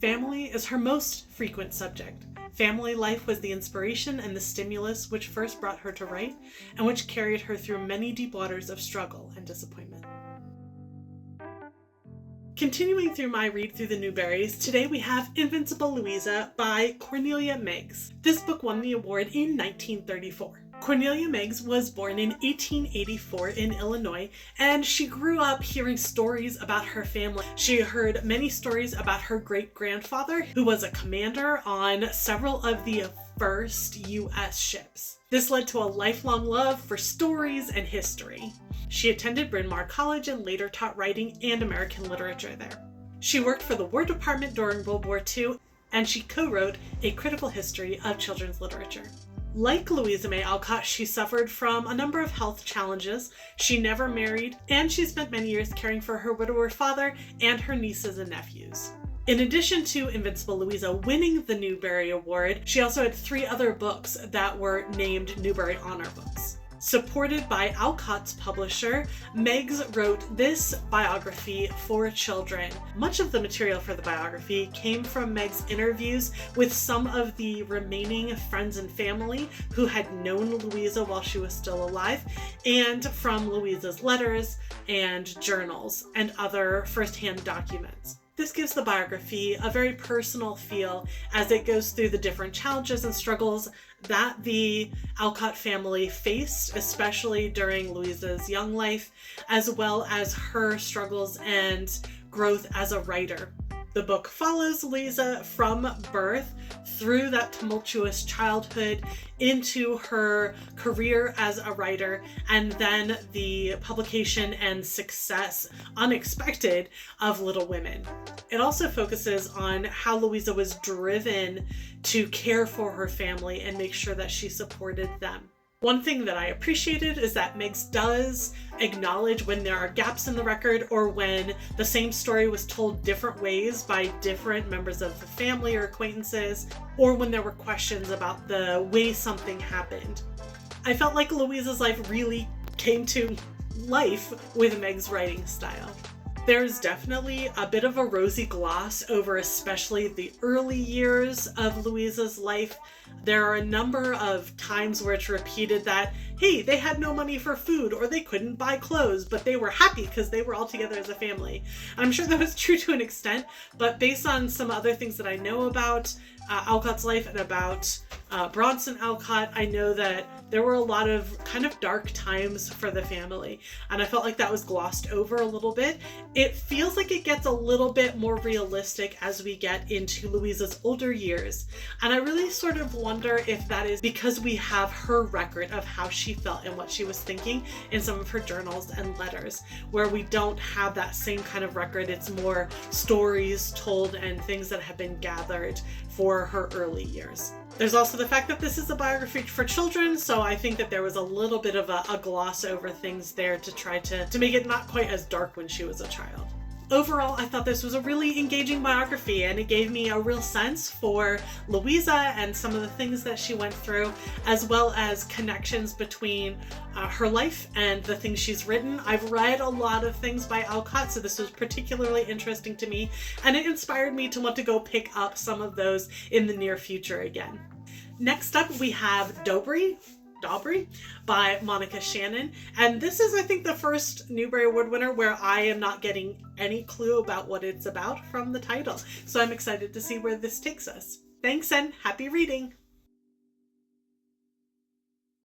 Family is her most frequent subject. Family life was the inspiration and the stimulus which first brought her to write, and which carried her through many deep waters of struggle and disappointment. Continuing through my read through the Newberys, today we have Invincible Louisa by Cornelia Meigs. This book won the award in 1934. Cornelia Meigs was born in 1884 in Illinois, and she grew up hearing stories about her family. She heard many stories about her great-grandfather, who was a commander on several of the first U.S. ships. This led to a lifelong love for stories and history. She attended Bryn Mawr College and later taught writing and American literature there. She worked for the War Department during World War II, and she co-wrote A Critical History of Children's Literature. Like Louisa May Alcott, she suffered from a number of health challenges. She never married, and she spent many years caring for her widower father and her nieces and nephews. In addition to Invincible Louisa winning the Newbery Award, she also had 3 other books that were named Newbery Honor Books. Supported by Alcott's publisher, Meigs wrote this biography for children. Much of the material for the biography came from Meigs' interviews with some of the remaining friends and family who had known Louisa while she was still alive, and from Louisa's letters and journals and other first-hand documents. This gives the biography a very personal feel as it goes through the different challenges and struggles that the Alcott family faced, especially during Louisa's young life, as well as her struggles and growth as a writer. The book follows Louisa from birth through that tumultuous childhood into her career as a writer, and then the publication and success, unexpected, of Little Women. It also focuses on how Louisa was driven to care for her family and make sure that she supported them. One thing that I appreciated is that Meigs does acknowledge when there are gaps in the record, or when the same story was told different ways by different members of the family or acquaintances, or when there were questions about the way something happened. I felt like Louisa's life really came to life with Meigs' writing style. There's definitely a bit of a rosy gloss over especially the early years of Louisa's life. There are a number of times where it's repeated that, hey, they had no money for food or they couldn't buy clothes, but they were happy because they were all together as a family. I'm sure that was true to an extent, but based on some other things that I know about Alcott's life and about Bronson Alcott, I know that there were a lot of kind of dark times for the family, and I felt like that was glossed over a little bit. It feels like it gets a little bit more realistic as we get into Louisa's older years, and I really sort of wonder if that is because we have her record of how she felt and what she was thinking in some of her journals and letters, where we don't have that same kind of record. It's more stories told and things that have been gathered for her early years. There's also the fact that this is a biography for children, so I think that there was a little bit of a gloss over things there to try to make it not quite as dark when she was a child. Overall, I thought this was a really engaging biography, and it gave me a real sense for Louisa and some of the things that she went through, as well as connections between her life and the things she's written. I've read a lot of things by Alcott, so this was particularly interesting to me, and it inspired me to want to go pick up some of those in the near future again. Next up, we have Newbery by Monica Shannon, and this is, I think, the first Newbery Award winner where I am not getting any clue about what it's about from the title, so I'm excited to see where this takes us. Thanks and happy reading!